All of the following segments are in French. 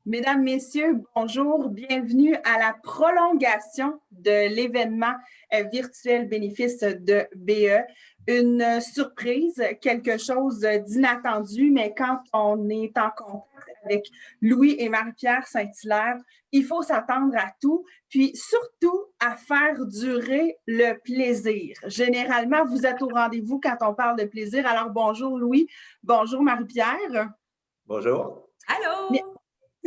Mesdames, Messieurs, bonjour. Bienvenue à la prolongation de l'événement virtuel bénéfice de BE. Une surprise, quelque chose d'inattendu, mais quand on est en contact avec Louis et Marie-Pierre Saint-Hilaire, il faut s'attendre à tout, puis surtout à faire durer le plaisir. Généralement, vous êtes au rendez-vous quand on parle de plaisir. Alors, bonjour Louis, bonjour Marie-Pierre. Bonjour. Allô!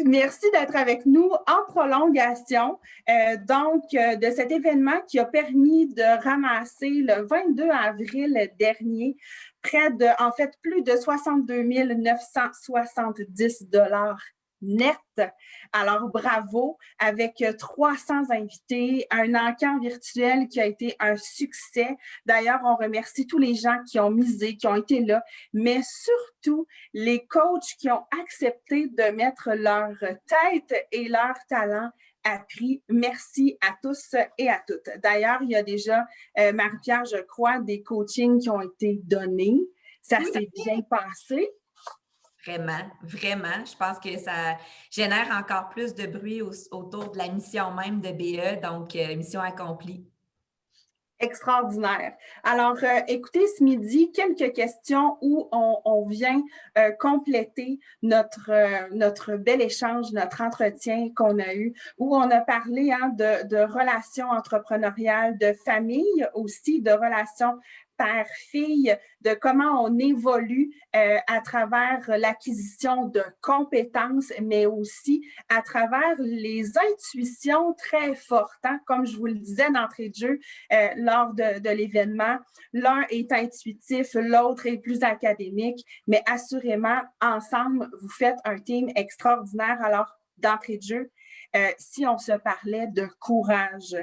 Merci d'être avec nous en prolongation de cet événement qui a permis de ramasser le 22 avril dernier plus de 62 970 $ net. Alors, bravo, avec 300 invités, un encamp virtuel qui a été un succès. D'ailleurs, on remercie tous les gens qui ont misé, qui ont été là, mais surtout les coachs qui ont accepté de mettre leur tête et leur talent à prix. Merci à tous et à toutes. D'ailleurs, il y a déjà, Marie-Pierre, je crois, des coachings qui ont été donnés. Ça s'est bien passé. Vraiment, vraiment. Je pense que ça génère encore plus de bruit autour de la mission même de BE, donc mission accomplie. Extraordinaire. Alors, écoutez, ce midi, quelques questions où on vient compléter notre bel échange, notre entretien qu'on a eu, où on a parlé de relations entrepreneuriales, de famille aussi, de relations père-fille, de comment on évolue à travers l'acquisition de compétences, mais aussi à travers les intuitions très fortes. Hein? Comme je vous le disais d'entrée de jeu, lors de l'événement, l'un est intuitif, l'autre est plus académique, mais assurément, ensemble, vous faites un team extraordinaire. Alors, d'entrée de jeu, si on se parlait de courage,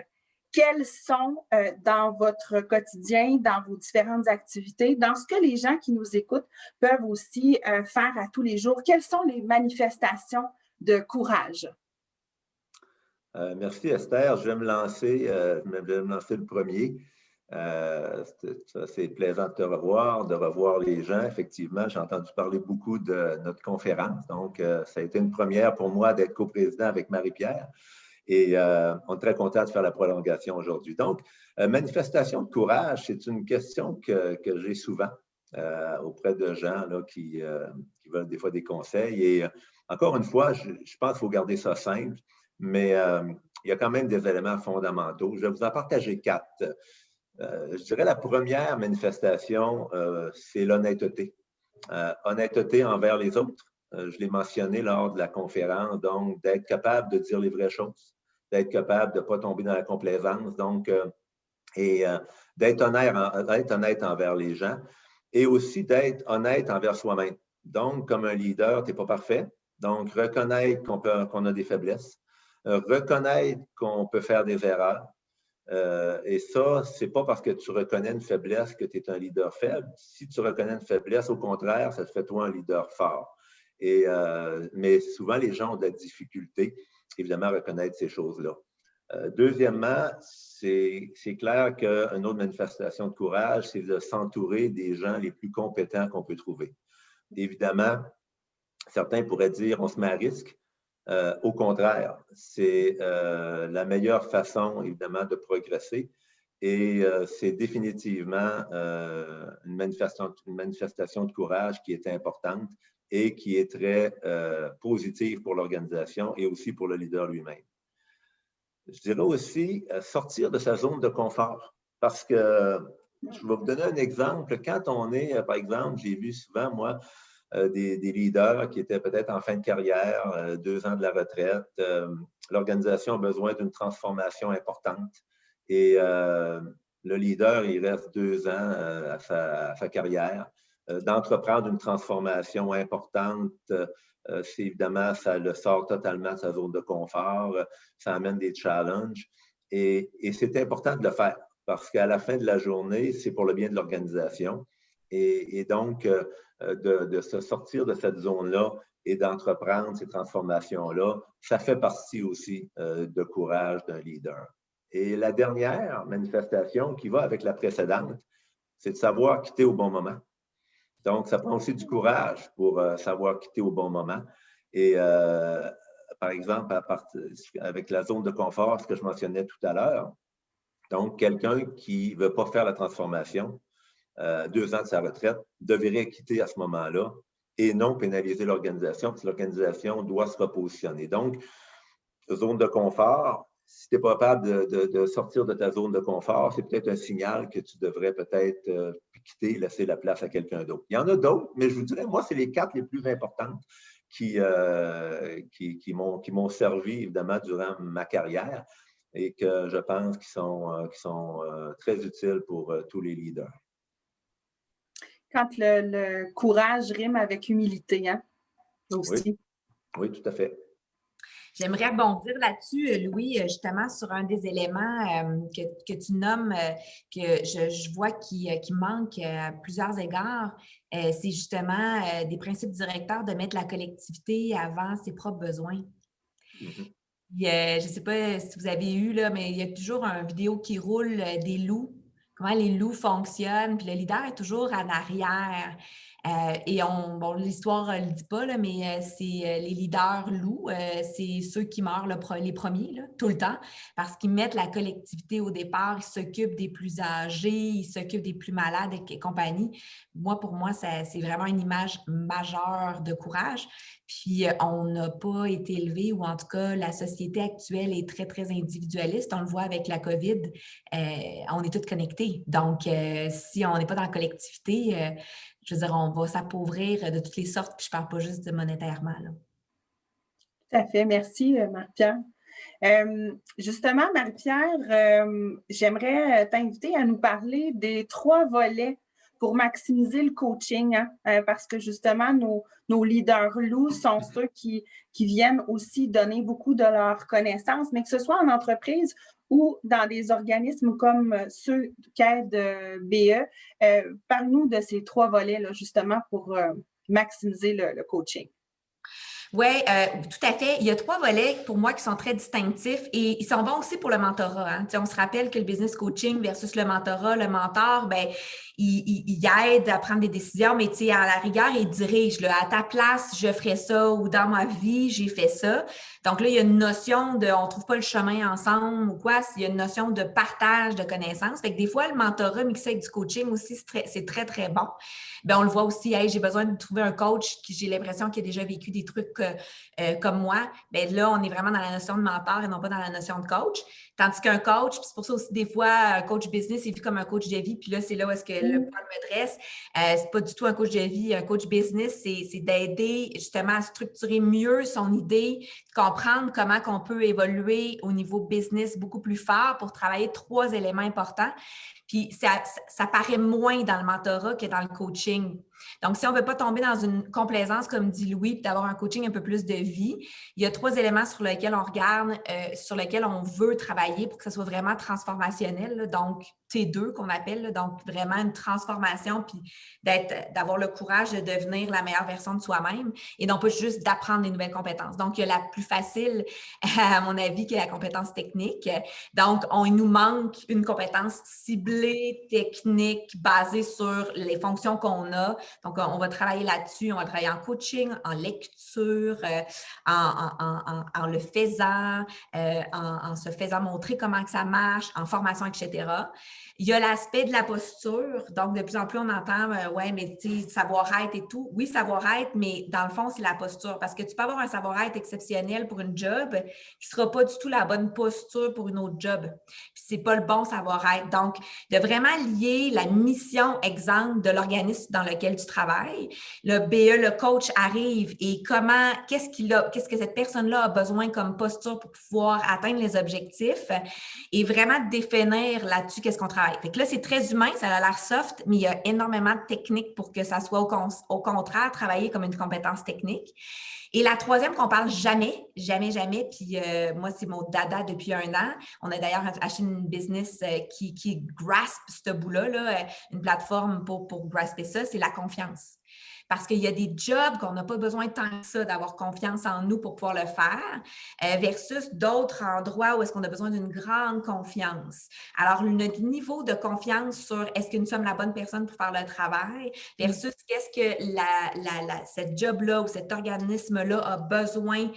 quels sont dans votre quotidien, dans vos différentes activités, dans ce que les gens qui nous écoutent peuvent aussi faire à tous les jours, quelles sont les manifestations de courage? Merci Esther. Je vais me lancer le premier. C'est plaisant de te revoir, de revoir les gens. Effectivement, j'ai entendu parler beaucoup de notre conférence. Donc, ça a été une première pour moi d'être coprésident avec Marie-Pierre. Et on est très content de faire la prolongation aujourd'hui. Donc, manifestation de courage, c'est une question que j'ai souvent auprès de gens là, qui veulent des fois des conseils. Et encore une fois, je pense qu'il faut garder ça simple, mais il y a quand même des éléments fondamentaux. Je vais vous en partager 4. Je dirais la première manifestation, c'est l'honnêteté. Honnêteté envers les autres. Je l'ai mentionné lors de la conférence, donc d'être capable de dire les vraies choses, d'être capable de ne pas tomber dans la complaisance, donc, d'être honnête envers les gens et aussi d'être honnête envers soi-même. Donc, comme un leader, tu n'es pas parfait, donc reconnaître qu'on a des faiblesses, reconnaître qu'on peut faire des erreurs. Et ça, ce n'est pas parce que tu reconnais une faiblesse que tu es un leader faible. Si tu reconnais une faiblesse, au contraire, ça te fait toi un leader fort. Mais souvent, les gens ont de la difficulté, évidemment, à reconnaître ces choses-là. Deuxièmement, c'est clair qu'une autre manifestation de courage, c'est de s'entourer des gens les plus compétents qu'on peut trouver. Évidemment, certains pourraient dire on se met à risque. Au contraire, c'est la meilleure façon, évidemment, de progresser. Et c'est définitivement une manifestation de courage qui est importante et qui est très positive pour l'organisation et aussi pour le leader lui-même. Je dirais aussi sortir de sa zone de confort parce que je vais vous donner un exemple. Quand on est, par exemple, j'ai vu souvent, moi, des leaders qui étaient peut-être en fin de carrière, 2 ans de la retraite. L'organisation a besoin d'une transformation importante et le leader, il reste 2 ans à sa carrière. D'entreprendre une transformation importante, c'est évidemment, ça le sort totalement de sa zone de confort, ça amène des challenges et c'est important de le faire parce qu'à la fin de la journée, c'est pour le bien de l'organisation. Et donc, de se sortir de cette zone-là et d'entreprendre ces transformations-là, ça fait partie aussi de courage d'un leader. Et la dernière manifestation qui va avec la précédente, c'est de savoir quitter au bon moment. Donc, ça prend aussi du courage pour savoir quitter au bon moment. Et par exemple, avec la zone de confort, ce que je mentionnais tout à l'heure. Donc, quelqu'un qui ne veut pas faire la transformation, 2 ans de sa retraite, devrait quitter à ce moment-là et non pénaliser l'organisation, parce que l'organisation doit se repositionner. Donc, zone de confort, si tu n'es pas capable de sortir de ta zone de confort, c'est peut-être un signal que tu devrais peut-être quitter, laisser la place à quelqu'un d'autre. Il y en a d'autres, mais je vous dirais, moi, c'est les 4 les plus importantes qui m'ont servi, évidemment, durant ma carrière et que je pense qui sont très utiles pour tous les leaders. Quand le courage rime avec humilité, hein, aussi. Oui, tout à fait. J'aimerais rebondir là-dessus, Louis, justement sur un des éléments que tu nommes, que je vois qui manque à plusieurs égards. C'est justement des principes directeurs de mettre la collectivité avant ses propres besoins. Mm-hmm. Je ne sais pas si vous avez eu, là, mais il y a toujours une vidéo qui roule des loups, comment les loups fonctionnent, puis le leader est toujours en arrière. L'histoire ne le dit pas, là, mais c'est les leaders loups, c'est ceux qui meurent les premiers, là, tout le temps, parce qu'ils mettent la collectivité au départ, ils s'occupent des plus âgés, ils s'occupent des plus malades et compagnie. Pour moi, c'est vraiment une image majeure de courage. Puis, on n'a pas été élevé, ou en tout cas, la société actuelle est très, très individualiste. On le voit avec la COVID, on est tous connectés. Donc, si on n'est pas dans la collectivité, je veux dire, on va s'appauvrir de toutes les sortes, puis je ne parle pas juste de monétairement, là. Tout à fait. Merci, Marie-Pierre. Justement, Marie-Pierre, j'aimerais t'inviter à nous parler des 3 volets pour maximiser le coaching, hein, parce que justement, nos leaders loups sont ceux qui viennent aussi donner beaucoup de leurs connaissances, mais que ce soit en entreprise ou dans des organismes comme ceux qu'aide BE. Parle-nous de ces 3 volets-là, justement, pour maximiser le coaching. Oui, tout à fait. Il y a 3 volets pour moi qui sont très distinctifs et ils sont bons aussi pour le mentorat, hein. On se rappelle que le business coaching versus le mentorat, le mentor, il aide à prendre des décisions, mais à la rigueur, il dirige. Là, à ta place, je ferais ça, ou dans ma vie, j'ai fait ça. Donc là, il y a une notion de on ne trouve pas le chemin ensemble ou quoi, il y a une notion de partage de connaissances. Fait que des fois, le mentorat mixé avec du coaching aussi, c'est très, très bon. On le voit aussi, hey, j'ai besoin de trouver un coach qui j'ai l'impression qu'il a déjà vécu des trucs comme moi. Là, on est vraiment dans la notion de mentor et non pas dans la notion de coach. Tandis qu'un coach, puis c'est pour ça aussi des fois, un coach business est vu comme un coach de vie, puis là, c'est là où est-ce que le point me dresse. C'est pas du tout un coach de vie. Un coach business, c'est d'aider justement à structurer mieux son idée, comprendre comment on peut évoluer au niveau business beaucoup plus fort pour travailler 3 éléments importants. Puis ça paraît moins dans le mentorat que dans le coaching. Donc, si on ne veut pas tomber dans une complaisance, comme dit Louis, puis d'avoir un coaching un peu plus de vie, il y a 3 éléments sur lesquels on regarde, sur lesquels on veut travailler pour que ça soit vraiment transformationnel, là. Donc, T2 qu'on appelle, là, donc vraiment une transformation, puis d'avoir le courage de devenir la meilleure version de soi-même et non pas juste d'apprendre des nouvelles compétences. Donc, il y a la plus facile, à mon avis, qui est la compétence technique. Donc, il nous manque une compétence ciblée, technique, basée sur les fonctions qu'on a. Donc, on va travailler là-dessus. On va travailler en coaching, en lecture, en le faisant, en se faisant montrer comment que ça marche, en formation, etc. Il y a l'aspect de la posture. Donc, de plus en plus, on entend « ouais, mais tu sais, savoir-être et tout ». Oui, savoir-être, mais dans le fond, c'est la posture. Parce que tu peux avoir un savoir-être exceptionnel pour une job qui ne sera pas du tout la bonne posture pour une autre job. Puis, c'est pas le bon savoir-être. Donc, de vraiment lier la mission exemple de l'organisme dans lequel tu travailles. Le BE, le coach arrive et qu'est-ce que cette personne-là a besoin comme posture pour pouvoir atteindre les objectifs et vraiment définir là-dessus qu'est-ce qu'on travaille. Fait que là, c'est très humain, ça a l'air soft, mais il y a énormément de techniques pour que ça soit au contraire travailler comme une compétence technique. Et la 3e qu'on parle jamais, puis moi, c'est mon dada depuis 1 an. On a d'ailleurs acheté une business qui grasp ce bout-là, une plateforme pour grasper ça, c'est la confiance. Parce qu'il y a des jobs qu'on n'a pas besoin tant que ça d'avoir confiance en nous pour pouvoir le faire, versus d'autres endroits où est-ce qu'on a besoin d'une grande confiance. Alors, notre niveau de confiance sur est-ce que nous sommes la bonne personne pour faire le travail versus qu'est-ce que cette job-là ou cet organisme-là a besoin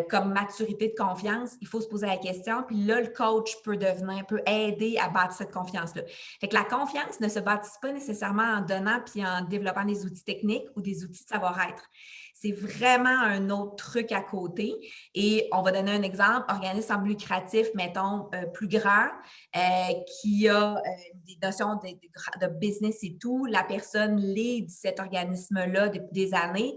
comme maturité de confiance, il faut se poser la question. Puis là, le coach peut aider à bâtir cette confiance-là. Fait que la confiance ne se bâtit pas nécessairement en donnant puis en développant des outils techniques ou des outils de savoir-être. C'est vraiment un autre truc à côté. Et on va donner un exemple, organisme en but lucratif, mettons, plus grand, qui a des notions de business et tout. La personne lead cet organisme-là depuis des années.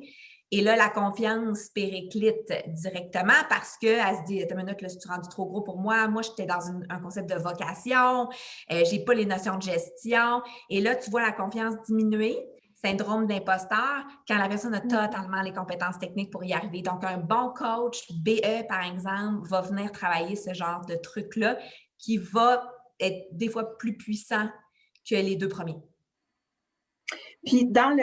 Et là, la confiance périclite directement parce qu'elle se dit, attends une minute, là, c'est rendu trop gros pour moi. Moi, j'étais dans un concept de vocation. Je n'ai pas les notions de gestion. Et là, tu vois la confiance diminuer. Syndrome d'imposteur, quand la personne a totalement les compétences techniques pour y arriver. Donc, un bon coach, BE, par exemple, va venir travailler ce genre de truc-là qui va être des fois plus puissant que les deux premiers. Puis dans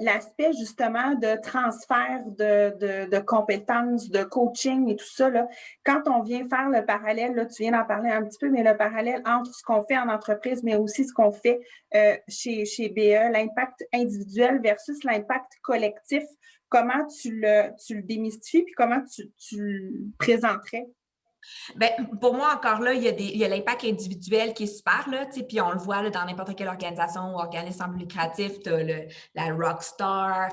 l'aspect justement de transfert de compétences, de coaching et tout ça, là, quand on vient faire le parallèle, là, tu viens d'en parler un petit peu, mais le parallèle entre ce qu'on fait en entreprise, mais aussi ce qu'on fait chez BE, l'impact individuel versus l'impact collectif, comment tu le démystifies puis comment tu le présenterais? Bien, pour moi, encore là, il y a l'impact individuel qui est super, là, puis on le voit là, dans n'importe quelle organisation ou organisme en but lucratif, tu as la rockstar,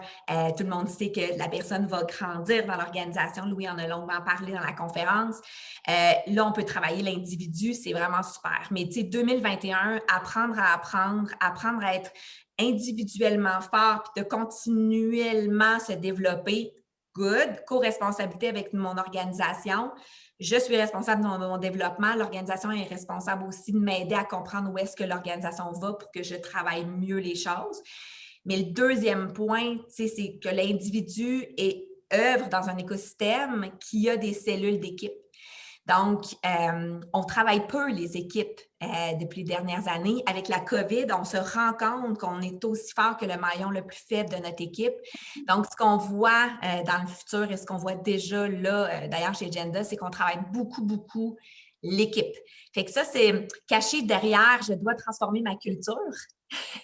tout le monde sait que la personne va grandir dans l'organisation. Louis en a longuement parlé dans la conférence. Là, on peut travailler l'individu, c'est vraiment super. Mais tu sais, 2021, apprendre à être individuellement fort, puis de continuellement se développer, good, co-responsabilité avec mon organisation. Je suis responsable de mon développement. L'organisation est responsable aussi de m'aider à comprendre où est-ce que l'organisation va pour que je travaille mieux les choses. Mais le deuxième point, c'est que l'individu œuvre dans un écosystème qui a des cellules d'équipe. Donc, on travaille peu les équipes depuis les dernières années. Avec la COVID, on se rend compte qu'on est aussi fort que le maillon le plus faible de notre équipe. Donc, ce qu'on voit dans le futur et ce qu'on voit déjà là, d'ailleurs chez Agenda, c'est qu'on travaille beaucoup, beaucoup l'équipe. Fait que ça, c'est caché derrière « je dois transformer ma culture ».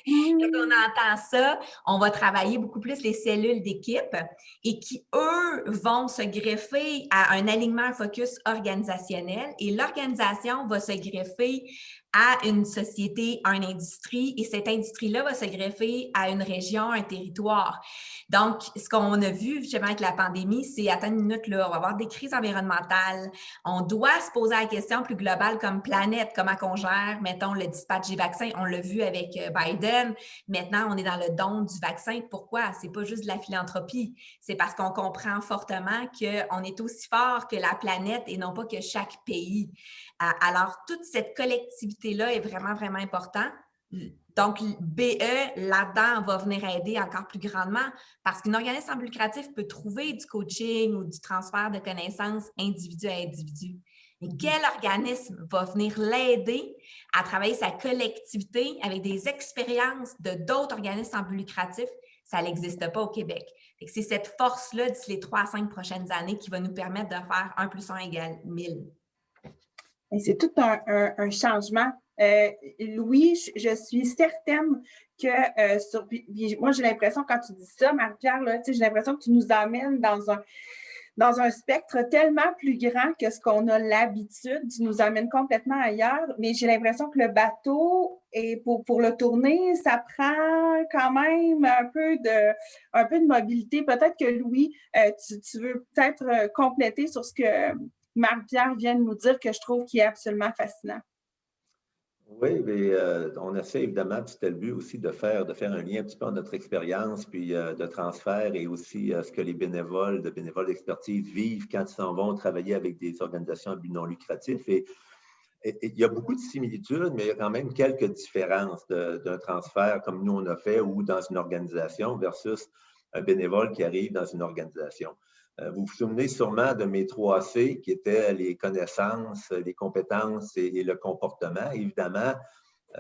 Quand on entend ça, on va travailler beaucoup plus les cellules d'équipe et qui, eux, vont se greffer à un alignement, un focus organisationnel et l'organisation va se greffer à une société, à une industrie et cette industrie-là va se greffer à une région, un territoire. Donc, ce qu'on a vu justement avec la pandémie, c'est attends une minute, là, on va avoir des crises environnementales. On doit se poser la question plus globale comme planète, comment on gère, mettons, le dispatch des vaccins. On l'a vu avec Biden. Maintenant, on est dans le don du vaccin. Pourquoi? C'est pas juste de la philanthropie. C'est parce qu'on comprend fortement qu'on est aussi fort que la planète et non pas que chaque pays. Alors, toute cette collectivité-là est vraiment, vraiment importante. Donc, BE, là-dedans, va venir aider encore plus grandement parce qu'une organisme en but lucratif peut trouver du coaching ou du transfert de connaissances individu à individu. Mais quel organisme va venir l'aider à travailler sa collectivité avec des expériences de d'autres organismes en but lucratif? Ça n'existe pas au Québec. C'est cette force-là d'ici les 3 à 5 prochaines années qui va nous permettre de faire 1 + 1 = 1000. Et c'est tout un changement. Louis, je suis certaine que moi, j'ai l'impression, quand tu dis ça, Marie-Pierre, j'ai l'impression que tu nous amènes dans un spectre tellement plus grand que ce qu'on a l'habitude. Tu nous amènes complètement ailleurs, mais j'ai l'impression que le bateau, et pour le tourner, ça prend quand même un peu de mobilité. Peut-être que Louis, tu veux peut-être compléter sur ce que Marie-Pierre vient de nous dire, que je trouve qui est absolument fascinant. Oui, mais on essaie évidemment, puis c'était le but aussi de faire un lien un petit peu entre notre expérience, puis de transfert et aussi ce que les bénévoles d'expertise vivent quand ils s'en vont travailler avec des organisations à but non lucratif. Et il y a beaucoup de similitudes, mais il y a quand même quelques différences d'un transfert comme nous on a fait ou dans une organisation versus un bénévole qui arrive dans une organisation. Vous vous souvenez sûrement de mes 3 C qui étaient les connaissances, les compétences et le comportement. Évidemment,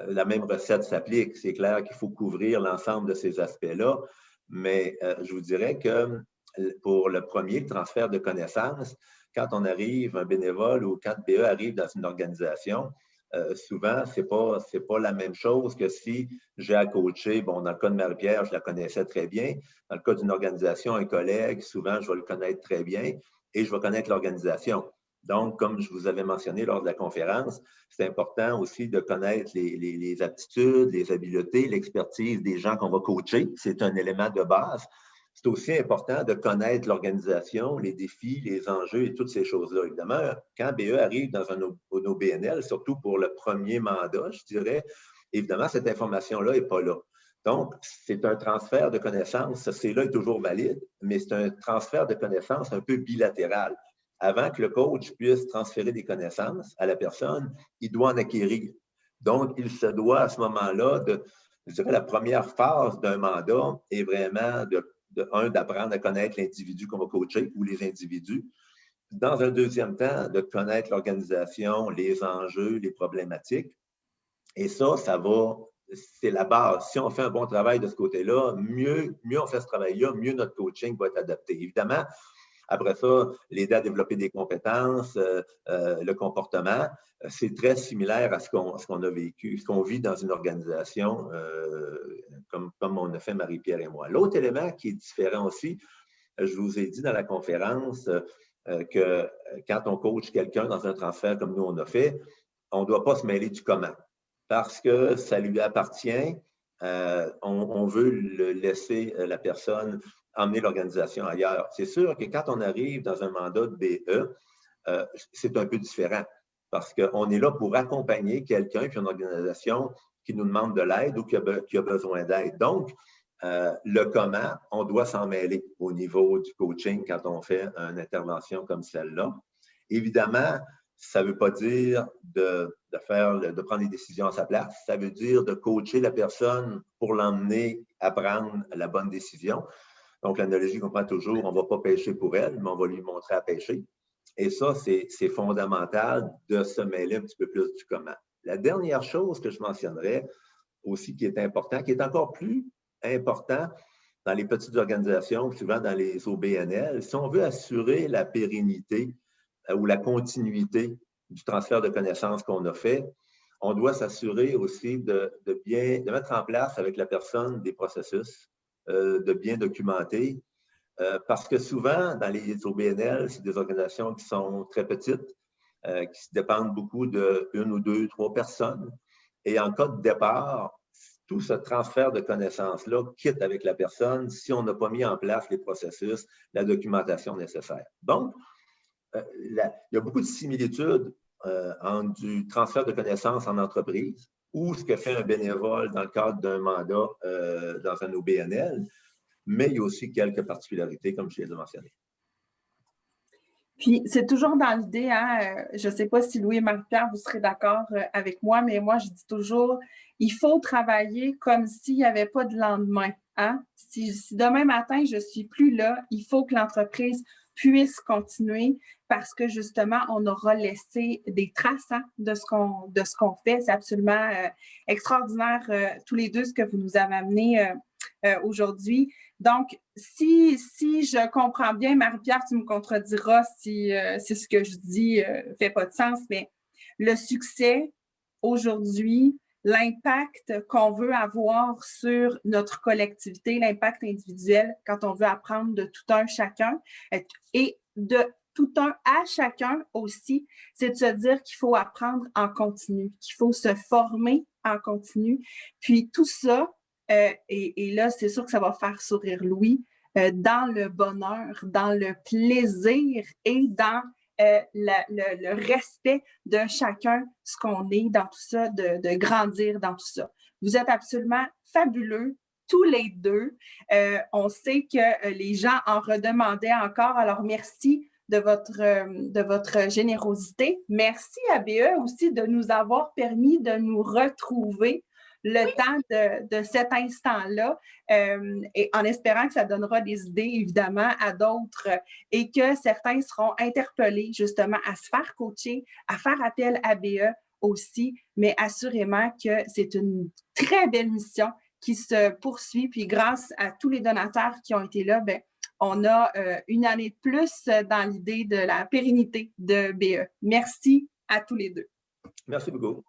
la même recette s'applique. C'est clair qu'il faut couvrir l'ensemble de ces aspects-là, mais je vous dirais que pour le premier, le transfert de connaissances, quand on arrive, un bénévole ou quand BE arrive dans une organisation, souvent, ce n'est pas la même chose que si j'ai à coacher. Bon, dans le cas de Marie-Pierre, je la connaissais très bien. Dans le cas d'une organisation, un collègue, souvent, je vais le connaître très bien et je vais connaître l'organisation. Donc, comme je vous avais mentionné lors de la conférence, c'est important aussi de connaître les aptitudes, les habiletés, l'expertise des gens qu'on va coacher. C'est un élément de base. C'est aussi important de connaître l'organisation, les défis, les enjeux et toutes ces choses-là. Évidemment, quand BE arrive dans un OBNL, surtout pour le premier mandat, je dirais, évidemment, cette information-là n'est pas là. Donc, c'est un transfert de connaissances. C'est toujours valide, mais c'est un transfert de connaissances un peu bilatéral. Avant que le coach puisse transférer des connaissances à la personne, il doit en acquérir. Donc, il se doit à ce moment-là je dirais, la première phase d'un mandat est vraiment d'apprendre à connaître l'individu qu'on va coacher ou les individus. Dans un deuxième temps, de connaître l'organisation, les enjeux, les problématiques. Et ça c'est la base. Si on fait un bon travail de ce côté-là, mieux on fait ce travail-là, mieux notre coaching va être adapté. Évidemment, après ça, l'aider à développer des compétences, le comportement, c'est très similaire à ce qu'on a vécu, ce qu'on vit dans une organisation, comme on a fait Marie-Pierre et moi. L'autre élément qui est différent aussi, je vous ai dit dans la conférence que quand on coach quelqu'un dans un transfert comme nous on a fait, on ne doit pas se mêler du comment parce que ça lui appartient. On veut laisser la personne emmener l'organisation ailleurs. C'est sûr que quand on arrive dans un mandat de BE, c'est un peu différent parce qu'on est là pour accompagner quelqu'un puis une organisation qui nous demande de l'aide ou qui a besoin d'aide. Donc, le comment, on doit s'en mêler au niveau du coaching quand on fait une intervention comme celle-là. Évidemment, ça ne veut pas dire de prendre des décisions à sa place. Ça veut dire de coacher la personne pour l'emmener à prendre la bonne décision. Donc, l'analogie qu'on prend toujours, on ne va pas pêcher pour elle, mais on va lui montrer à pêcher. Et ça, c'est fondamental de se mêler un petit peu plus du comment. La dernière chose que je mentionnerais aussi qui est important, qui est encore plus important dans les petites organisations, souvent dans les OBNL, si on veut assurer la pérennité ou la continuité du transfert de connaissances qu'on a fait, on doit s'assurer aussi de mettre en place avec la personne des processus, de bien documenter, parce que souvent, dans les OBNL, c'est des organisations qui sont très petites, qui dépendent beaucoup d'une ou deux, trois personnes. Et en cas de départ, tout ce transfert de connaissances-là quitte avec la personne si on n'a pas mis en place les processus, la documentation nécessaire. Donc, il y a beaucoup de similitudes entre du transfert de connaissances en entreprise ou ce que fait un bénévole dans le cadre d'un mandat dans un OBNL, mais il y a aussi quelques particularités, comme je viens de mentionner. Puis, c'est toujours dans l'idée, hein, je ne sais pas si Louis et Marie-Pierre, vous serez d'accord avec moi, mais moi, je dis toujours, il faut travailler comme s'il n'y avait pas de lendemain. Hein? Si demain matin, je ne suis plus là, il faut que l'entreprise puisse continuer parce que, justement, on aura laissé des traces de ce qu'on fait. C'est absolument extraordinaire, tous les deux, ce que vous nous avez amené aujourd'hui. Donc, si je comprends bien, Marie-Pierre, tu me contrediras si ce que je dis ne fait pas de sens, mais le succès aujourd'hui, l'impact qu'on veut avoir sur notre collectivité, l'impact individuel quand on veut apprendre de tout un chacun et de tout un à chacun aussi, c'est de se dire qu'il faut apprendre en continu, qu'il faut se former en continu. Puis tout ça, et là, c'est sûr que ça va faire sourire Louis, dans le bonheur, dans le plaisir et dans le respect de chacun, ce qu'on est dans tout ça, de grandir dans tout ça. Vous êtes absolument fabuleux, tous les deux. On sait que les gens en redemandaient encore, alors merci de votre générosité. Merci à BE aussi de nous avoir permis de nous retrouver le temps de cet instant-là, et en espérant que ça donnera des idées, évidemment, à d'autres et que certains seront interpellés, justement, à se faire coacher, à faire appel à BE aussi, mais assurément que c'est une très belle mission qui se poursuit. Puis grâce à tous les donateurs qui ont été là, ben, on a une année de plus dans l'idée de la pérennité de BE. Merci à tous les deux. Merci beaucoup.